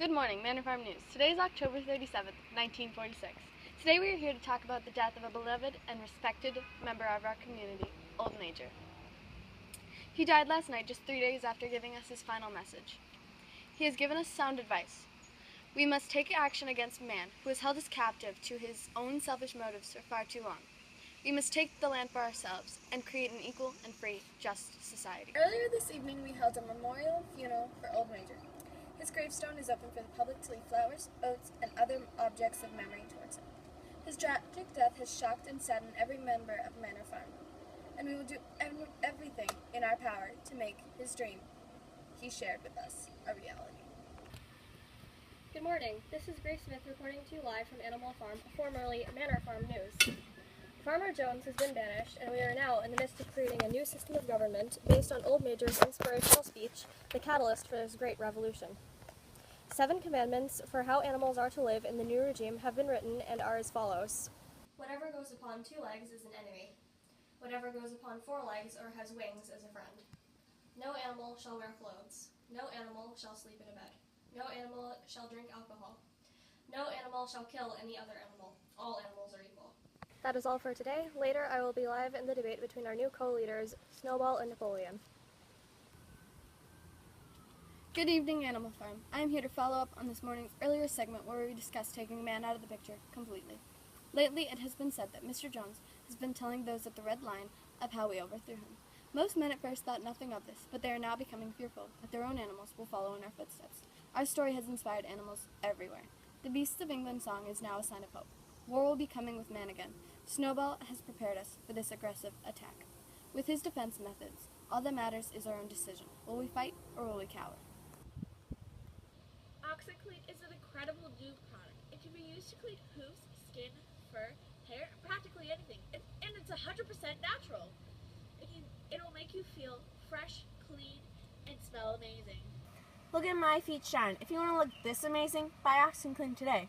Good morning, Manor Farm News. Today is October 37th, 1946. Today we are here to talk about the death of a beloved and respected member of our community, Old Major. He died last night, just 3 days after giving us his final message. He has given us sound advice. We must take action against man, who has held us captive to his own selfish motives for far too long. We must take the land for ourselves and create an equal and free, just society. Earlier this evening, we held a memorial funeral for Old Major. His gravestone is open for the public to leave flowers, oats, and other objects of memory towards him. His tragic death has shocked and saddened every member of Manor Farm, and we will do everything in our power to make his dream he shared with us a reality. Good morning. This is Grace Smith reporting to you live from Animal Farm, formerly Manor Farm News. Farmer Jones has been banished, and we are now in the midst of creating a new system of government based on Old Major's inspirational speech, the catalyst for this great revolution. 7 commandments for how animals are to live in the new regime have been written and are as follows. Whatever goes upon 2 legs is an enemy. Whatever goes upon 4 legs or has wings is a friend. No animal shall wear clothes. No animal shall sleep in a bed. No animal shall drink alcohol. No animal shall kill any other animal. All animals are equal. That is all for today. Later I will be live in the debate between our new co-leaders, Snowball and Napoleon. Good evening, Animal Farm. I am here to follow up on this morning's earlier segment where we discussed taking man out of the picture completely. Lately, it has been said that Mr. Jones has been telling those at the Red Line of how we overthrew him. Most men at first thought nothing of this, but they are now becoming fearful that their own animals will follow in our footsteps. Our story has inspired animals everywhere. The Beasts of England song is now a sign of hope. War will be coming with man again. Snowball has prepared us for this aggressive attack. With his defense methods, all that matters is our own decision. Will we fight or will we cower? OxyClean is an incredible new product. It can be used to clean hooves, skin, fur, hair, practically anything. And it's 100% natural. It'll make you feel fresh, clean, and smell amazing. Look at my feet shine. If you want to look this amazing, buy OxyClean today.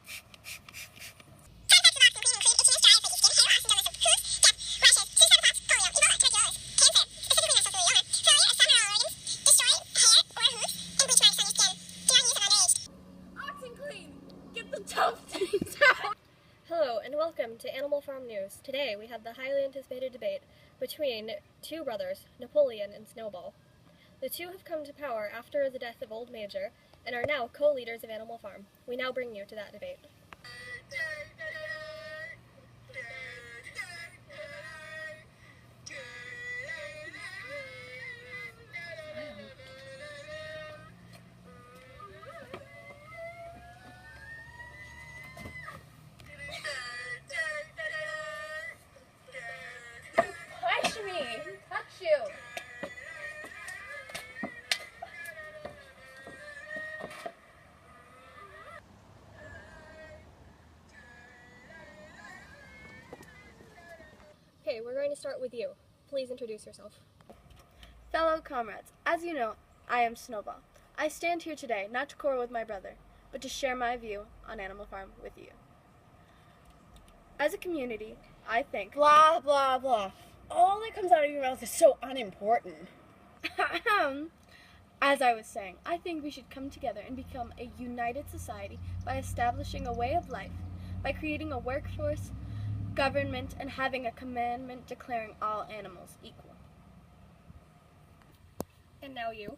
Hello and welcome to Animal Farm News. Today we have the highly anticipated debate between 2 brothers, Napoleon and Snowball. The 2 have come to power after the death of Old Major and are now co-leaders of Animal Farm. We now bring you to that debate. Okay, we're going to start with you. Please introduce yourself. Fellow comrades, as you know, I am Snowball. I stand here today not to quarrel with my brother, but to share my view on Animal Farm with you. As a community, I think... Blah, blah, blah. All that comes out of your mouth is so unimportant. As I was saying, I think we should come together and become a united society by establishing a way of life, by creating a workforce, government, and having a commandment declaring all animals equal. And now you.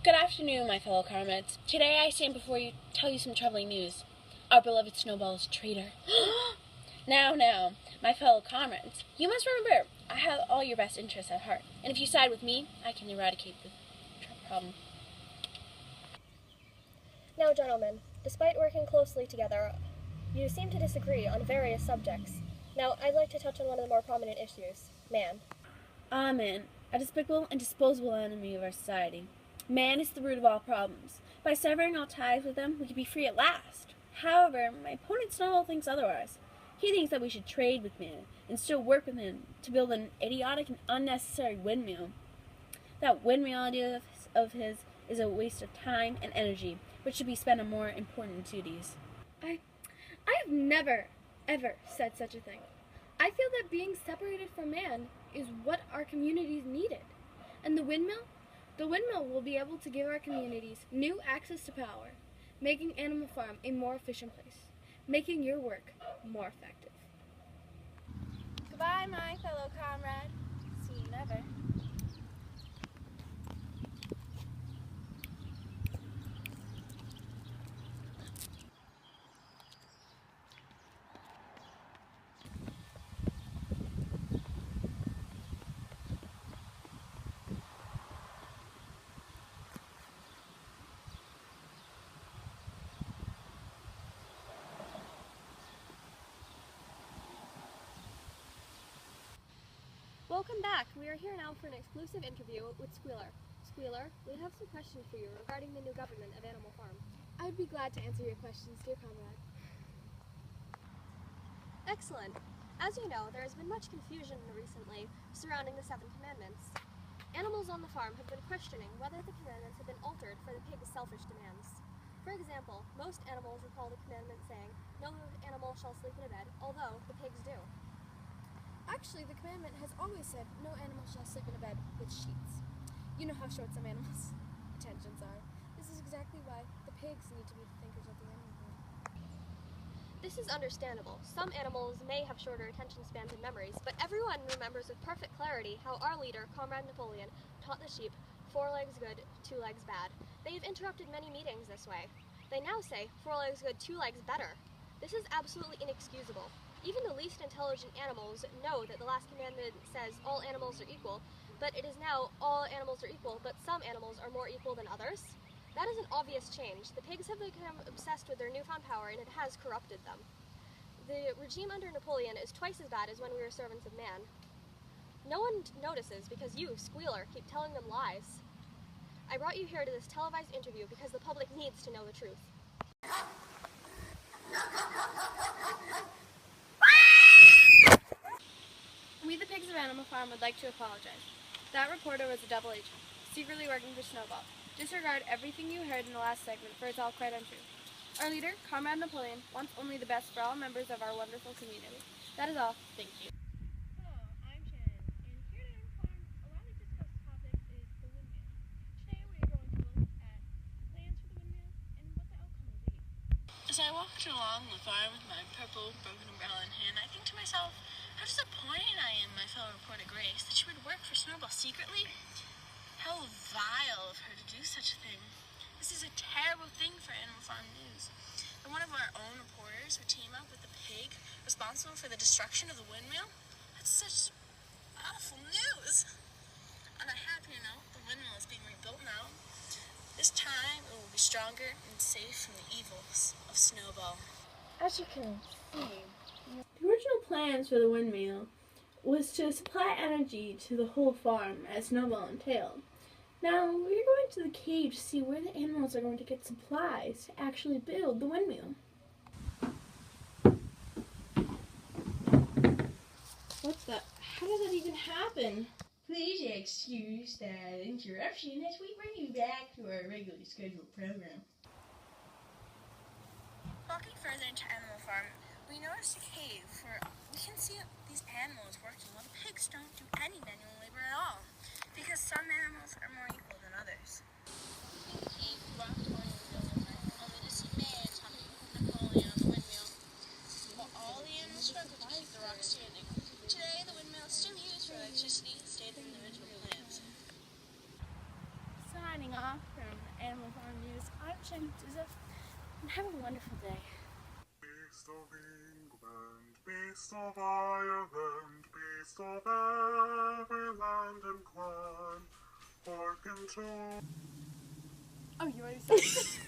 Good afternoon, my fellow comrades. Today I stand before you to tell you some troubling news. Our beloved Snowball is a traitor. Now, my fellow comrades, you must remember, I have all your best interests at heart, and if you side with me, I can eradicate the problem. Now, gentlemen, despite working closely together, you seem to disagree on various subjects. Now, I'd like to touch on one of the more prominent issues, man. Man, a despicable and disposable enemy of our society. Man is the root of all problems. By severing all ties with him, we can be free at last. However, my opponent Snowball thinks otherwise. He thinks that we should trade with man and still work with him to build an idiotic and unnecessary windmill. That windmill idea of his is a waste of time and energy, which should be spent on more important duties. I have never, ever said such a thing. I feel that being separated from man is what our communities needed. And the windmill will be able to give our communities new access to power. making Animal Farm a more efficient place, making your work more effective. Goodbye, my fellow comrade. See you never. Welcome back. We are here now for an exclusive interview with Squealer. Squealer, we have some questions for you regarding the new government of Animal Farm. I would be glad to answer your questions, dear comrade. Excellent. As you know, there has been much confusion recently surrounding the 7 commandments. Animals on the farm have been questioning whether the commandments have been altered for the pig's selfish demands. For example, most animals recall the commandment saying, "No animal shall sleep in a bed," although the pigs do. Actually, the commandment has always said, no animal shall sleep in a bed with sheets. You know how short some animals' attentions are. This is exactly why the pigs need to be the thinkers of the animal world. This is understandable. Some animals may have shorter attention spans and memories, but everyone remembers with perfect clarity how our leader, Comrade Napoleon, taught the sheep, 4 legs good, 2 legs bad. They have interrupted many meetings this way. They now say, 4 legs good, 2 legs better. This is absolutely inexcusable. Even the least intelligent animals know that the last commandment says all animals are equal, but it is now all animals are equal, but some animals are more equal than others. That is an obvious change. The pigs have become obsessed with their newfound power, and it has corrupted them. The regime under Napoleon is twice as bad as when we were servants of man. No one notices because you, Squealer, keep telling them lies. I brought you here to this televised interview because the public needs to know the truth. We, the pigs of Animal Farm, would like to apologize. That reporter was a double agent, secretly working for Snowball. Disregard everything you heard in the last segment, for it's all quite untrue. Our leader, Comrade Napoleon, wants only the best for all members of our wonderful community. That is all. Thank you. Hello, I'm Shannon, and here at Animal Farm, a widely discussed topic is the windmill. Today we are going to look at plans for the windmill and what the outcome will be. As I walked along the farm with my purple broken umbrella in hand, I think to myself, how disappointed I am, my fellow reporter Grace, that she would work for Snowball secretly. How vile of her to do such a thing. This is a terrible thing for Animal Farm News. And one of our own reporters would team up with the pig responsible for the destruction of the windmill. That's such awful news. On a happier note, the windmill is being rebuilt now. This time it will be stronger and safe from the evils of Snowball. As you can see, the original plans for the windmill was to supply energy to the whole farm, as Snowball entailed. Now, we're going to the cave to see where the animals are going to get supplies to actually build the windmill. How does that even happen? Please excuse that interruption as we bring you back to our regularly scheduled program. Walking further into Animal Farm, we noticed a cave where we can see these animals working while the pigs don't do any manual labor at all, because some animals are more equal than others. In the cave, we walked toward the building, only to see man talking with Napoleon on the windmill, while all the animals struggled to keep the rock standing. Today, the windmill is still used for electricity and stayed in the original plans. Signing off from Animal Farm News, I'm Shannon, and have a wonderful day. Beast of England, beast of Ireland, beast of every land and clime, hearken to... Oh, you already said it.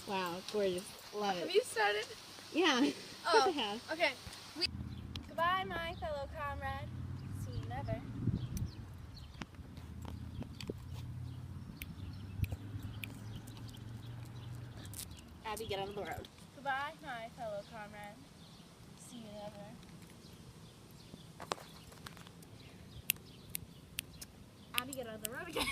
Wow, gorgeous. Love Have it. you started? Yeah, of course I have. Okay. Goodbye, my fellow comrade. See you never. Abby, get out of the road. Goodbye, my fellow comrade. See you never. Abby, get out of the road again.